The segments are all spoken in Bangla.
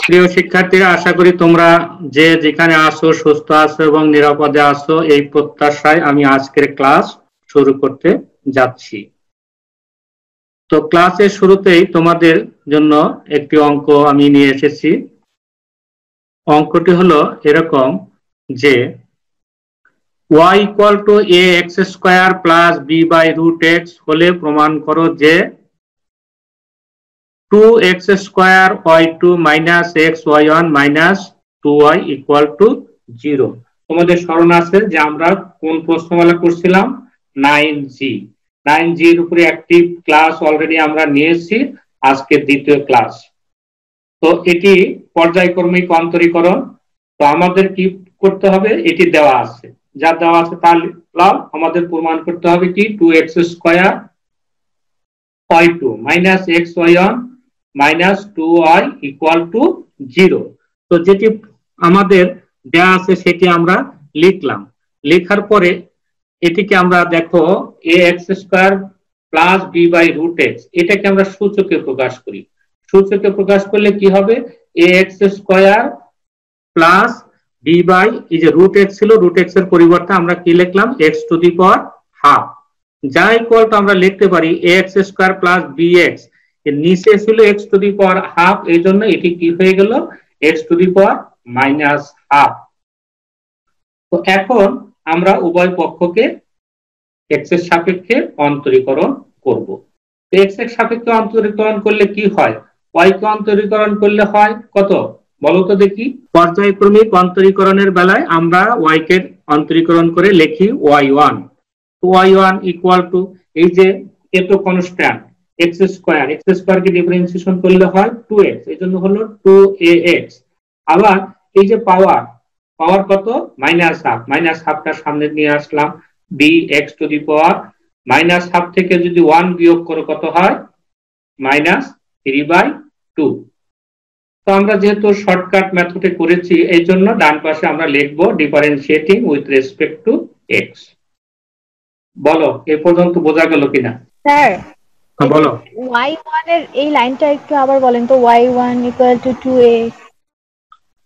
প্রিয় শিক্ষার্থীরা, আশা করি তোমরা যে যেখানে আছো সুস্থ আছো এবং নিরাপদে আছো, এই প্রত্যাশায় আমি আজকের ক্লাস শুরু করতে যাচ্ছি। তো ক্লাসের শুরুতেই তোমাদের জন্য একটি অঙ্ক আমি নিয়ে এসেছি। অঙ্কটি হলো এরকম যে y equal to a x square plus b by root x হলে প্রমাণ করো যে 2x square y2 minus x y1 minus 2y equal to 0। তোমাদের স্মরণ আছে যে আমরা কোন প্রশ্নমালা করছিলাম? 9G। 9G এর উপরে একটি ক্লাস অলরেডি আমরা নিয়েছি, আজকে দ্বিতীয় ক্লাস। তো এটি পর্যায়ক্রমিক অন্তরীকরণ। তো আমাদের কি করতে হবে? এটি দেওয়া আছে, যা দেওয়া আছে তার আমাদের প্রমাণ করতে হবে কি 2x square y2 minus x y1 minus 2y equal to 0। তো যেটি আমাদের দেওয়া আছে সেটি আমরা লিখলাম। লেখার পরে এটিকে আমরা দেখো ax square plus b by root x, এটাকে আমরা সূচকে প্রকাশ করি। সূচকে প্রকাশ করলে কি হবে? ax square plus b by, এই যে রুট x ছিল, রুট x এর পরিবর্তে আমরা কি লিখলাম? x to the power half, যা ইকুয়াল টু আমরা লিখতে পারি ax স্কয়ার প্লাস bx, এর নিচে ছিল x to the power half, এই জন্য এটি কি হয়ে গেল? x to the power minus half. তো এখন আমরা উভয় পক্ষকে x এর সাপেক্ষে অন্তরীকরণ করব। x এর সাপেক্ষে অন্তরীকরণ করলে কি হয়? y কে অন্তরীকরণ করলে হয় কত বলো তো দেখি? পর্যায়ক্রমিক অন্তরীকরণের বেলায় আমরা y কে অন্তরীকরণ করে লিখি y1। y1 ইকুয়াল টু, এই যে এ তো constant x square, x square কে ডিফারেন্সিয়েশন করলে হয় 2x, এই জন্য হলো 2ax। আবার এই যে পাওয়ার, পাওয়ার কত? মাইনাস হাফ, মাইনাস হাফটা সামনে নিয়ে আসলাম, bx two the power minus half থেকে যদি 1 বিয়োগ করো কত হয়? মাইনাস 3/2। তো আমরা যেহেতু শর্টকাট মেথডে করেছি, এই জন্য ডান পাশে আমরা লিখবো differentiating with respect to x। বলো এ পর্যন্ত বোঝা গেল কিনা? স্যার বলো। y1 এর এই লাইনটা একটু আবার বলেন তো। y1 equal to 2x।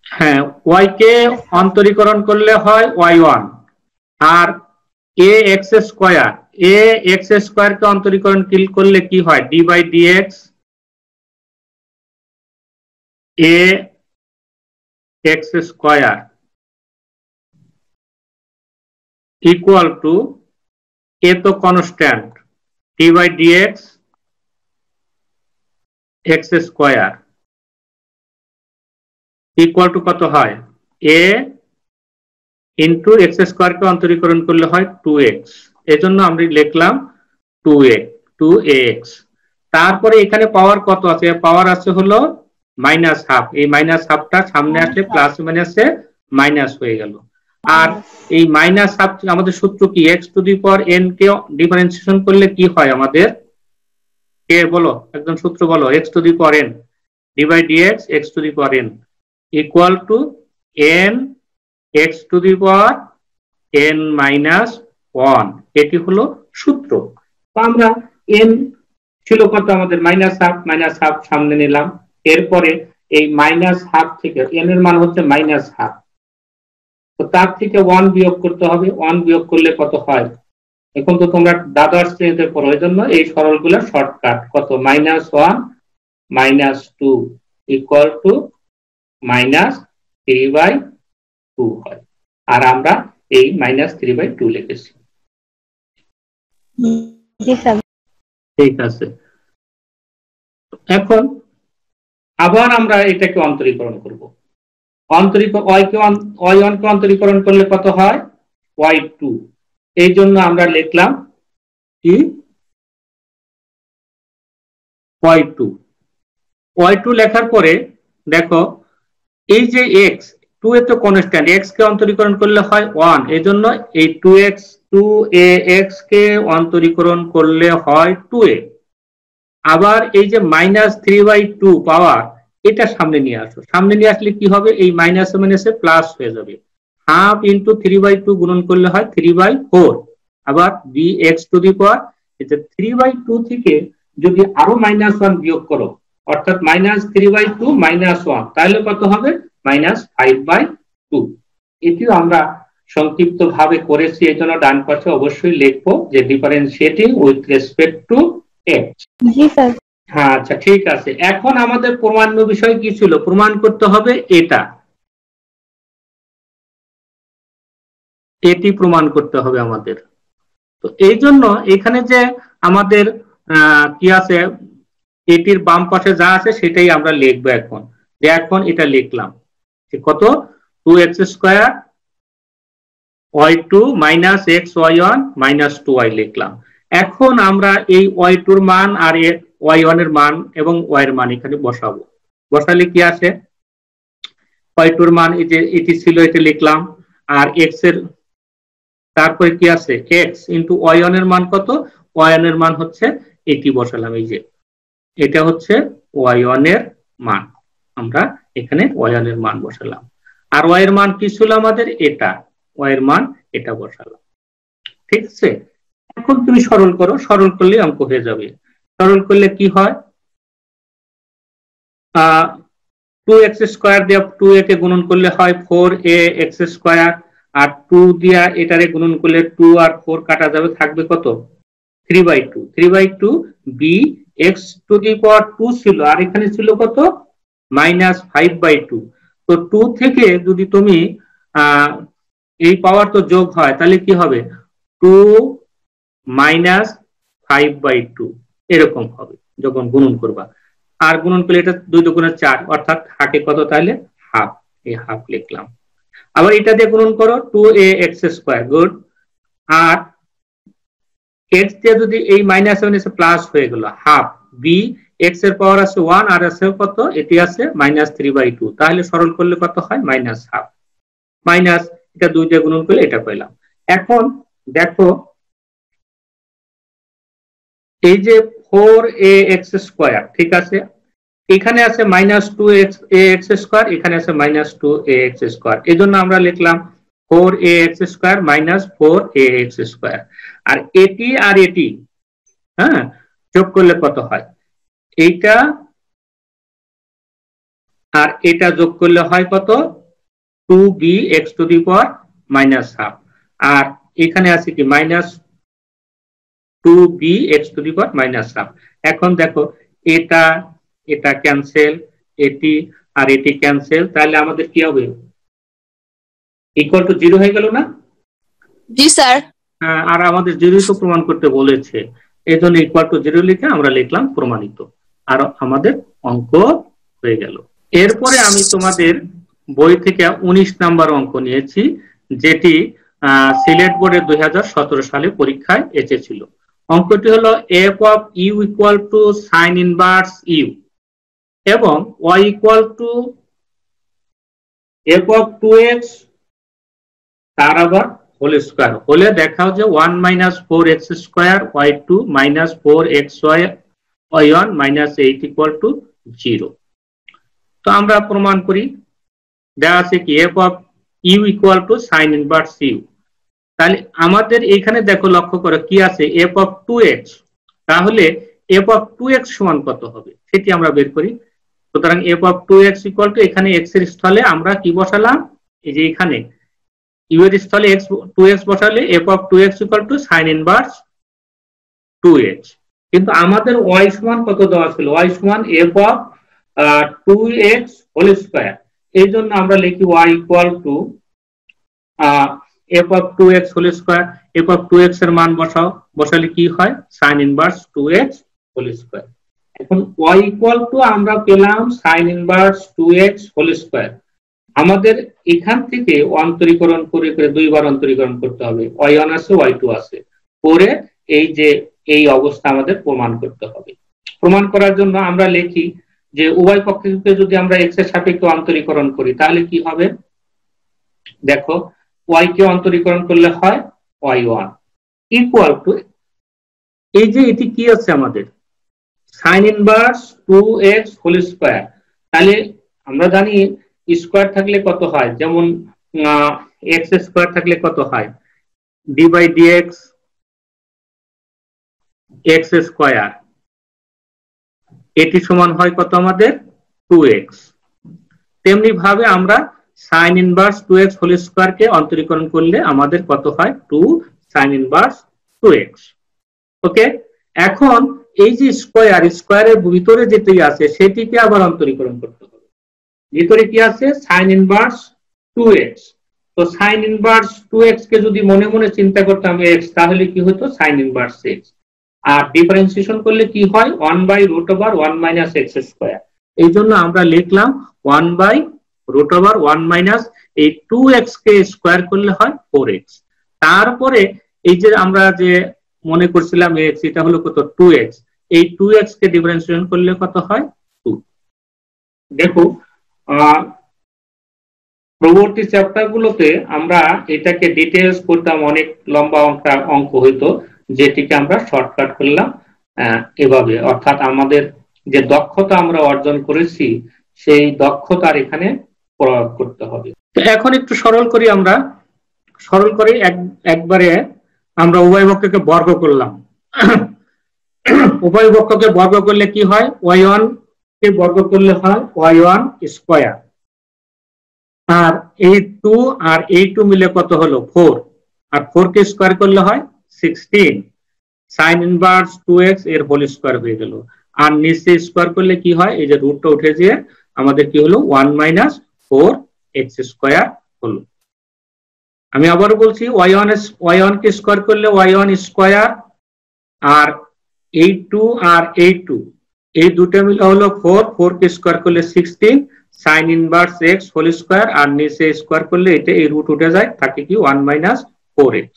হ্যাঁ, y কে অন্তরীকরণ করলে হয় y1, আর ax স্কয়ার, ax স্কয়ার কে অন্তরীকরণ করলে কি হয়? d by dx, ax square equal to, a তো constant, d by dx x square equal to কত হয়? a ইন্টু x স্কয়ার কে অন্তরীকরণ করলে হয় 2x, এজন্য আমরা লিখলাম 2ax। তারপরে এখানে পাওয়ার কত আছে? পাওয়ার আছে হলো মাইনাস হাফ, এই মাইনাস হাফটা সামনে আসলে প্লাস মাইনাসে মাইনাস হয়ে গেল। আর এই মাইনাস হাফ আমাদের সূত্র কি? x to the power n K differentiation করলে কি হয় আমাদের? কে বলো, একদম সূত্র বলো। x to the power n d by dx x to the power n equal to n x to the power n minus 1, এটি হলো সূত্র। তো আমরা n ছিল কত আমাদের? মাইনাস হাফ, মাইনাস হাফ সামনে নিলাম। এরপরে এই মাইনাস হাফ থেকে n এর মান হচ্ছে মাইনাস হাফ, তো তার থেকে 1 বিয়োগ করতে হবে। 1 বিয়োগ করলে কত হয়? এখন তো তোমরা দ্বাদশ শ্রেণীতে পড়ো, এই জন্য এই সরলগুলো শর্টকাট। কত? Minus 1 minus 2 equal to minus 3/2 হয়। আর আমরা এই মাইনাস 3/2 লিখেছি। ঠিক আছে, এখন আবার আমরা এটাকে অন্তরীকরণ করব। y1 কে অন্তরীকরণ করলে কত হয়? y2, এই জন্য আমরা লিখলাম কি y2 লেখার পরে দেখো এই যে x, 2 এ তো কনস্ট্যান্ট, x কে অন্তরীকরণ করলে হয় 1, এই জন্য এই 2ax কে অন্তরীকরণ করলে হয় 2a। আবার এই যে মাইনাস 3/2 পাওয়ার, এটা সামনে নিয়ে আসো। সামনে নিয়ে আসলে কি হবে? এই মাইনাস মাইনাসে প্লাস হয়ে যাবে। হাফ ইন্টু 3/2 গুণন করলে হয় 3/4। আবার bx টু দি পাওয়ার, এটা 3/2 থেকে যদি আরো মাইনাস 1 বিয়োগ করো অর্থাৎ -3/2 -1, তাহলে কত হবে -5/2। এটিও আমরা সংক্ষিপ্ত ভাবে করেছি, এই জন্য ডান পাশে অবশ্যই লিখবো যে differentiating with respect to x. G sir. হ্যাঁ, আচ্ছা ঠিক আছে। এখন আমাদের প্রমাণ্য বিষয় কি ছিল? প্রমাণ করতে হবে এটি প্রমাণ করতে হবে আমাদের। তো এই জন্য এখানে যে আমাদের কি আছে, এটির বাম পাশে যা আছে সেটাই আমরা লিখবো এখন। এখন এটা লিখলাম কত, 2x² y2 - x y1 - 2y লিখলাম। এখন আমরা এই y2 এর মান আর y1 এর মান এবং y এর মান এখানে বসাবো। বসালে কি আসে, y2 এর মান এই যে এটি ছিল, এটা লিখলাম। আর x এর তারপরে কি আছে, x ইন্টু y1 এর মান কত, y1 এর মান হচ্ছে এটি বসালাম। এই যে এটা হচ্ছে y1 এর মান, আমরা এখানে y1 এর মান বসালাম। আর y এর মান কি ছিল আমাদের, এটা y এর মান এটা বসালাম। ঠিক আছে, এখন তুমি সরল করো, সরল করলে অঙ্ক হয়ে যাবে। সরল করলে কি হয়, 2x² দিয়ে 2a কে গুণন করলে হয় 4ax², আর 2 দিয়া এটারে গুণন করলে 2 আর 4 কাটা যাবে, থাকবে কত, 3/2। 3/2 b x⁴ ছিল, আর এখানে ছিল কত, -5/2। তো 2 থেকে যদি তুমি এই পাওয়ার তো যোগ হয়, তাহলে কি হবে, 2 - 5/2 এরকম হবে যখন গুণন করবা। আর গুণন করলে এটা 2 × 4, অর্থাৎ থাকে কত, তাহলে হাফ। এই হাফ লিখলাম। আবার এটা দিয়ে গুণন করো, 2ax², গুড। আর x দিয়ে যদি এই -7 এসে প্লাস হয়ে গেল, হাফ b x এর পাওয়ার আছে 1 আর আছে কত, এটি আছে -3/2, তাহলে সরল করলে কত হয়, -হাফ। মাইনাস এটা 2 দিয়ে গুণন করলে এটা পেলাম। এখন দেখো এই যে 4ax², ঠিক আছে, এখানে আছে -2ax², এখানে আছে -2ax², এই জন্য আমরা লিখলাম 4ax² - 4ax²। আর এটি আর এটি, হ্যাঁ, যোগ করলে কত হয়, এইটা আর এটা যোগ করলে হয় কত, 2bx⁻⁻²। আর এখানে আছে কি -2bx⁻⁻²। এখন দেখো এটা এটা ক্যান্সেল, এটি আর এটি ক্যান্সেল, তাহলে আমাদের কি হবে, =0 হয়ে গেল না? জি স্যার। আর আমাদের 0 তো প্রমাণ করতে বলেছে, এই জন্য =0 লিখে আমরা লিখলাম প্রমাণিত, আর আমাদের অঙ্ক হয়ে গেল। এরপরে আমি তোমাদের বই থেকে 19 নাম্বার অঙ্ক নিয়েছি, যেটি সিলেট বোর্ডের 2017 সালে পরীক্ষায় এসেছিল। অঙ্কটি হলো f of u = sin inverse u এবং y = f of 2x তার আবার হোল স্কয়ার হলে দেখাও যে 1 - 4x² y2 - 4xy y1 - 8 = 0। তো আমরা প্রমাণ করি। দেওয়া আছে কি f of u = sin inverse u, তাহলে আমাদের এখানে দেখো, লক্ষ্য করো কি আছে, f of 2x, তাহলে f of 2x সমান কত হবে সেটি আমরা বের করি। সুতরাং f of 2x = এখানে x এর স্থলে আমরা কি বসালাম, এই যে এখানে u এর স্থলে 2x বসালে f of 2x = sin inverse 2x। কিন্তু আমাদের y সমান কত দেওয়া ছিল, y সমান f of 2x whole square, এই জন্য আমরা লিখি y = f of 2x whole square. f of 2x এর মান বসাও, বসালে কি হয়, sin inverse 2x whole square. এখন y = আমরা পেলাম sin inverse 2x whole square. আমাদের এখান থেকে অন্তরীকরণ করে করে দুইবার অন্তরীকরণ করতে হবে, y1 আছে y2 আছে, পরে এই যে এই অবস্থা আমাদের প্রমাণ করতে হবে। প্রমাণ করার জন্য আমরা লিখি যে উভয় পক্ষকে যদি আমরা x এর সাপেক্ষে অন্তরীকরণ করি তাহলে কি হবে, দেখো y কে অন্তরীকরণ করলে হয় y1 = এই যে এটি কি আছে আমাদের sin inverse 2x whole square. তাহলে আমরা জানি স্কয়ার থাকলে কত হয়, যেমন x² থাকলে কত হয়, d/dx x² এটি সমান হয় কত আমাদের 2x। তেমনি ভাবে আমরা sin inverse 2x whole square কে অন্তরীকরণ করলে আমাদের কত হয় 2 sin ইনভার্স 2x। ওকে, এখন এই যে স্কয়ারের ভিতরে যেটি আছে সেটিকে আবার অন্তরীকরণ করতে হবে। ভিতরে কি আছে sin ইনভার্স 2x, তো sin ইনভার্স 2x কে যদি মনে মনে চিন্তা করতাম x, তাহলে কি হতো sin ইনভার্স x, আর ডিফারেন্সিয়েশন করলে কি হয় 1/√1 - x স্কয়ার। এই জন্য আমরা লিখলাম 1/√1 এই 2x কে স্কয়ার করলে হয় 4x। তারপরে এই যে আমরা যে মনে করছিলাম x, এটা হলো কত 2x, এই 2x কে ডিফারেন্সিয়েশন করলে কত হয় 2। দেখো পরবর্তী চ্যাপ্টার গুলোতে আমরা এটাকে ডিটেইলস করতাম, অনেক লম্বা অঙ্ক হইতো, যেটিকে আমরা শর্টকাট করলাম এভাবে, অর্থাৎ আমাদের যে দক্ষতা আমরা অর্জন করেছি সেই দক্ষতার এখানে প্রয়োগ করতে হবে। তো এখন একটু সরল করি, আমরা সরল করে একবারে আমরা উভয় পক্ষকে বর্গ করলাম। উভয় পক্ষকে বর্গ করলে কি হয় y1 কে বর্গ করলে হয় y1 স্কয়ার, আর এই 2 আর এই 2 মিলে কত হলো 4, আর 4 কে স্কয়ার করলে হয় 16 sin ইনভার্স 2x এর হোল স্কয়ার হয়ে গেল। আর নিচে স্কয়ার করলে কি হয় এই যে রুটটা উঠে গিয়ে আমাদের কি হলো 1 - 4x স্কয়ার হলো। আমি আবারও বলছি y1 কে স্কয়ার করলে y1 স্কয়ার, আর এই 2 আর এই 2 এই দুটো মিলে হলো 4 কে স্কয়ার করলে 16 sin inverse x whole square, আর নিচে স্কয়ার করলে এটা এই রুট উঠে যায়, থাকে কি 1 - 4x।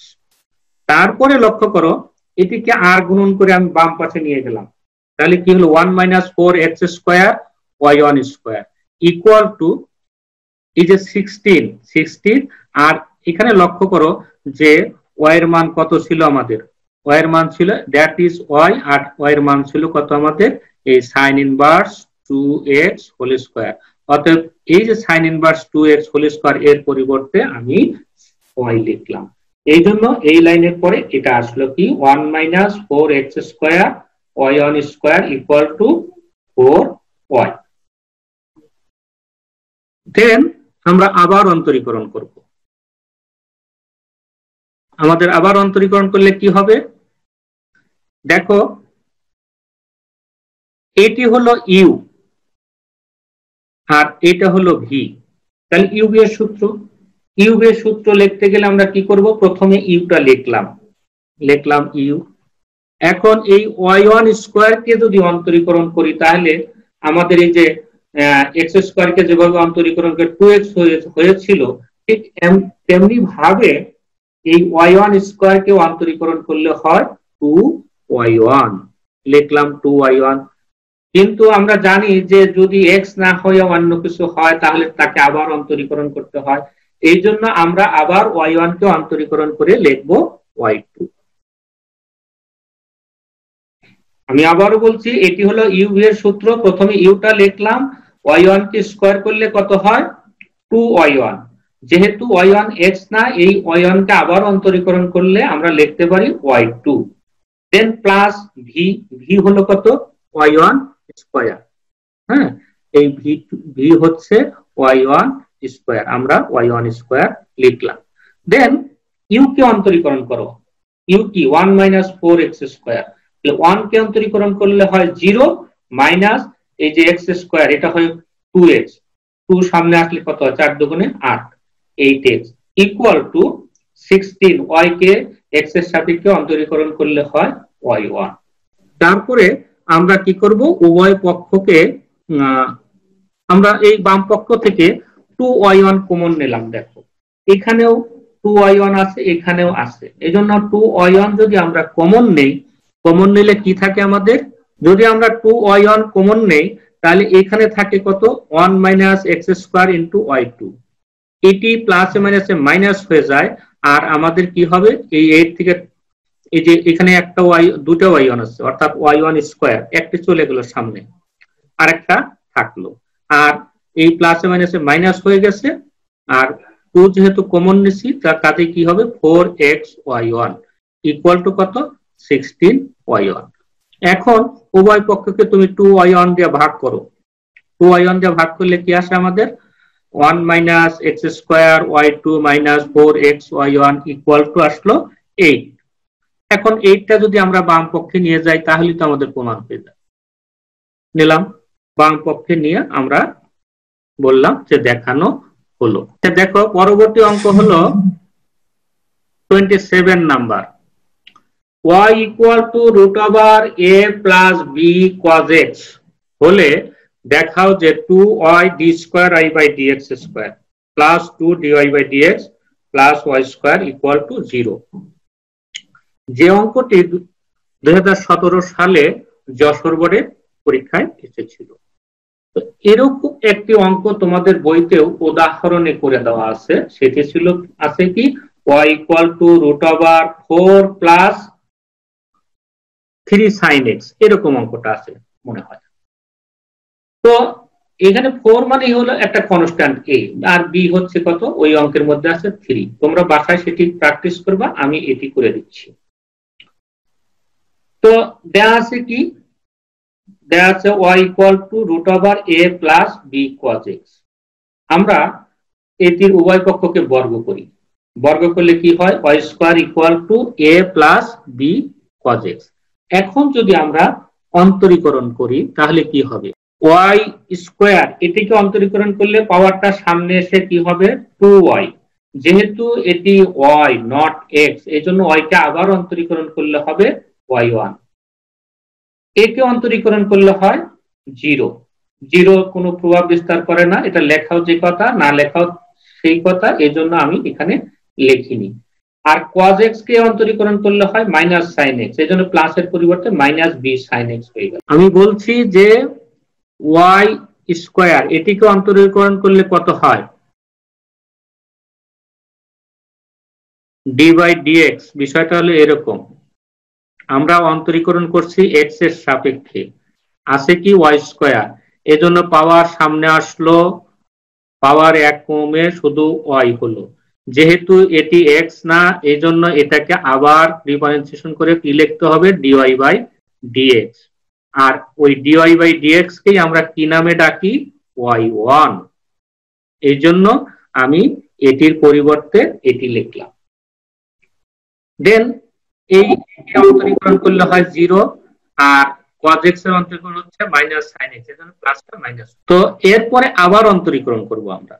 তারপরে লক্ষ্য করো এটিকে আর গুণন করে আমি বাম পাশে নিয়ে গেলাম, তাহলে কি হলো 1 - 4x square y1 square equal two এই যে 16, আর এখানে লক্ষ্য করো যে y এর মান কত ছিল আমাদের, y এর মান ছিল দ্যাট ইজ y, আর y এর মান ছিল কত আমাদের এই sin inverse 2x whole square. অতএব এই যে sin inverse 2x whole square এর পরিবর্তে আমি y লিখলাম। এই জন্য এই লাইনের পরে এটা আসলো কি 1 - 4x square y1 square equal two 4y। দেন আমরা আবার অন্তরীকরণ করব। আমাদের আবার অন্তরীকরণ করলে কি হবে দেখো, এটি হলো u আর এটা হলো v, তাহলে u v এর সূত্র লিখতে গেলে আমরা কি করব, প্রথমে u টা লিখলাম u। এখন এই y1 স্কয়ার কে যদি অন্তরীকরণ করি তাহলে আমাদের এই যে x স্কয়ার কে যেভাবে অন্তরীকরণ করে 2x হয়েছিল, ঠিক তেমনি ভাবে এই y1 স্কয়ার কে অন্তরীকরণ করলে হয় 2y1, লিখলাম 2y1। কিন্তু আমরা জানি যে যদি x না হয়ে অন্য কিছু হয় তাহলে তাকে আবার অন্তরীকরণ করতে হয়, এই জন্য আমরা আবার y1 কে অন্তরীকরণ করে লিখব y2। আমি আবারও বলছি এটি হলো u v এর সূত্র, প্রথমে u টা লিখলাম, y1 কে স্কয়ার করলে কত হয় 2y1, যেহেতু y1 x না, এই y1 কে আবার অন্তরীকরণ করলে আমরা লিখতে পারি y2, দেন প্লাস v হলো কত y1 স্কয়ার, হ্যাঁ এই v হচ্ছে y1 স্কয়ার, আমরা y1 স্কয়ার লিখলাম। দেন u কে অন্তরীকরণ করো, u কি 1 - 4x স্কয়ার, 1 কে অন্তরীকরণ করলে হয় 0 মাইনাস এই যে x স্কয়ার এটা হয় 2x, 2 সামনে আসলে কত হয় 4 দুগুণে 8, 8x equal to 16, y K x এর সাপেক্ষে অন্তরীকরণ করলে হয় y1। তারপরে আমরা কি করব, উভয় পক্ষকে আমরা এই বাম পক্ষ থেকে 2y1 কমন নিলাম। দেখো এখানেও 2y1 আছে, এখানেও আছে, এজন্য 2y1 যদি আমরা কমন নেই, কমন নিলে কি থাকে আমাদের, যদি আমরা 2y1 কমন নেই তাহলে এখানে থাকে কত 1 - x স্কয়ার ইনটু y2, এটি প্লাসে মাইনাসে মাইনাস হয়ে যায়, আর আমাদের কি হবে এই 8 থেকে এই যে এখানে একটা দুটো y1 আছে, অর্থাৎ y1 স্কয়ার একটা চলে গেল সামনে, আরেকটা থাকলো, আর এই প্লাসে মাইনাসে মাইনাস হয়ে গেছে, আর 2 যেহেতু কমন নিছি তার কাজে কি হবে 4xy1 ইকুয়াল টু কত 16y1। এখন উভয় পক্ষকে তুমি 2y1 দিয়ে ভাগ করো। 2y1 দিয়ে ভাগ করলে কি আসে আমাদের 1 minus x square y2 minus 4xy1 equal to আসলো 8। এখন 8টা যদি আমরা বাম পক্ষে নিয়ে যাই তাহলে তো আমাদের প্রমাণ হয়ে যায়। নিলাম, বাম পক্ষে নিয়ে আমরা বললাম যে দেখানো হলো। দেখো পরবর্তী অঙ্ক হলো 27 number. y equal to root over a plus b cos x হলে দেখাও যে 2y d square i by dx square plus 2 dy by dx plus y square equal to 0। যে অঙ্কটি 2017 সালে যশোর বোর্ডের পরীক্ষায় এসেছিল। তো এরকম একটি অঙ্ক তোমাদের বইতেও উদাহরণে করে দেওয়া আছে, সেটি ছিল আছে কি y equal to root over 4 plus 3 sin x, এরকম অঙ্কটা আছে মনে হয়। তো এখানে 4 মানে হলো একটা কনস্ট্যান্ট a আর b হচ্ছে কত, ওই অঙ্কের মধ্যে আছে 3। তোমরা বাসায় সেটি প্র্যাকটিস করবা, আমি এটি করে দিচ্ছি। তো দেয়া আছে কি, দেয়া আছে y equal to root over a plus b cos x। আমরা এটির উভয় পক্ষকে বর্গ করি, বর্গ করলে কি হয় y square equal to a plus b cos x। এখন যদি আমরা অন্তরীকরণ করি তাহলে কি হবে, y স্কয়ার এটিকে অন্তরীকরণ করলে পাওয়ারটা সামনে এসে কি হবে 2y, যেহেতু এটি y নট x এজন্য y কে আবার অন্তরীকরণ করলে হবে y1, একে অন্তরীকরণ করলে হয় 0। 0 কোনো প্রভাব বিস্তার করে না, এটা লেখাও যে কথা না লেখাও সেই কথা, এজন্য আমি এখানে লিখিনি। আর cos x কে অন্তরীকরণ করলে হয় মাইনাস sin x, এজন্য প্লাসের পরিবর্তে মাইনাস b sin x হয়ে গেল। আমি বলছি যে y স্কয়ার এটিকে অন্তরীকরণ করলে কত হয় d বাই dx। বিষয়টা হলো এরকম, আমরা অন্তরীকরণ করছি x এর সাপেক্ষে, আছে কি y স্কয়ার, এজন্য পাওয়ার সামনে আসলো, পাওয়ার 1 কমে শুধু y হলো। যেহেতু এটি x না এজন্য এটাকে আবার ডিফারেন্সিয়েশন করে কি লিখতে হবে dy বাই dx, আর ওই dy বাই dx কেই আমরা কি নামে ডাকি y1, এই জন্য আমি এটির পরিবর্তে এটি লিখলাম। দেন এই অন্তরীকরণ করলে হয় 0 আর cos x এর অন্তরীকরণ হচ্ছে মাইনাস sin x, এজন্য প্লাসটা মাইনাস। তো এরপরে আবার অন্তরীকরণ করব আমরা,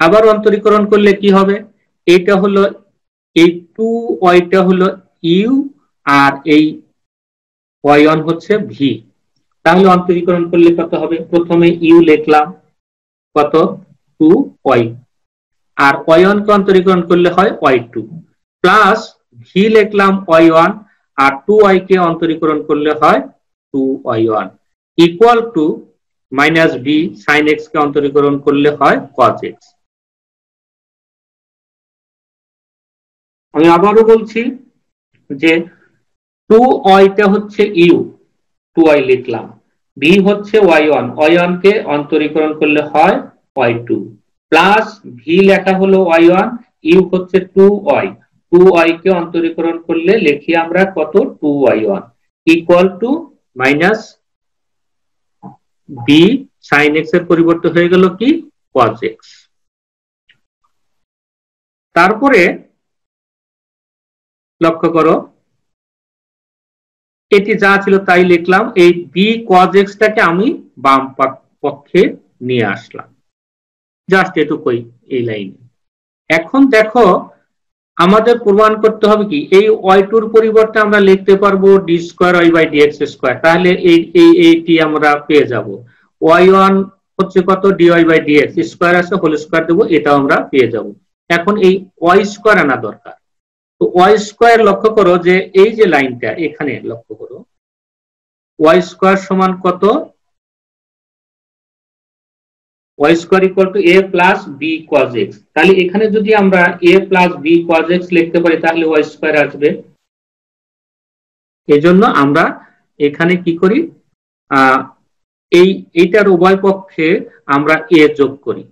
আবার অন্তরীকরণ করলে কি হবে, এইটা হলো এই 2y টা হলো u আর এই y1 হচ্ছে v। তাহলে অন্তরীকরণ করলে কত হবে, প্রথমে u লিখলাম কত 2y, আর y1 কে অন্তরীকরণ করলে হয় y2 প্লাস v লিখলাম y1 আর 2y কে অন্তরীকরণ করলে হয় 2y1 equal to minus b sin x কে অন্তরীকরণ করলে হয় cos x। আমি আবারও বলছি যে 2y টা হচ্ছে u, 2y লিখলাম, b হচ্ছে y1, y1 কে অন্তরীকরণ করলে হয় y2 প্লাস v লেখা হলো y1, u হচ্ছে 2y, 2y কে অন্তরীকরণ করলে লিখি আমরা কত 2y1 equal to minus b sin x এর পরিবর্তে হয়ে গেল কি cos x। তারপরে লক্ষ্য করো এটি যা ছিল তাই লিখলাম, এই b cos x টাকে আমি বাম পক্ষে নিয়ে আসলাম, জাস্ট এটুকুই এই লাইনে। এখন দেখো আমাদের প্রমাণ করতে হবে কি, এই y2 এর পরিবর্তে আমরা লিখতে পারবো d square y by dx square, তাহলে এইটি আমরা পেয়ে যাব। y1 হচ্ছে কত dy বাই dx স্কয়ার আছে, হোল স্কয়ার দেব, এটাও আমরা পেয়ে যাব। এখন এই y স্কয়ার আনা দরকার। তো y স্কয়ার লক্ষ্য করো যে এই যে লাইনটা এখানে লক্ষ্য করো, y স্কয়ার সমান কত, y square equal to a plus b cos x। তাহলে এখানে যদি আমরা a plus b cos x লিখতে পারি তাহলে y স্কয়ার আসবে। এজন্য আমরা এখানে কি করি, এইটার উভয় পক্ষে আমরা a যোগ করি,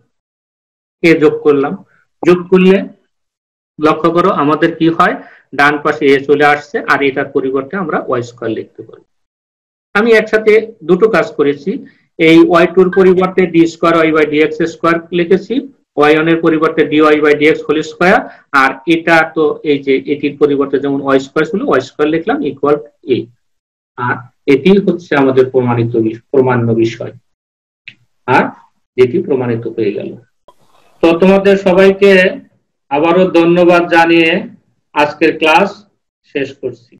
a যোগ করলাম, যোগ করলে লক্ষ্য করো আমাদের কি হয়, ডান পাশে a চলে আসছে আর এটার পরিবর্তে আমরা y স্কয়ার লিখতে পারি। আমি একসাথে দুটো কাজ করেছি। এই y2 এর পরিবর্তে d square y by dx square লিখেছি, y1 এর পরিবর্তে dy by dx whole square, আর এটা তো এই যে এটির পরিবর্তে যেমন y স্কয়ার ছিল y স্কয়ার লিখলাম ইকুয়াল a। আর এটি হচ্ছে আমাদের প্রমাণ্য বিষয়, আর যেটি প্রমাণিত হয়ে গেল। তো তোমাদের সবাইকে আবারও ধন্যবাদ জানিয়ে আজকের ক্লাস শেষ করছি।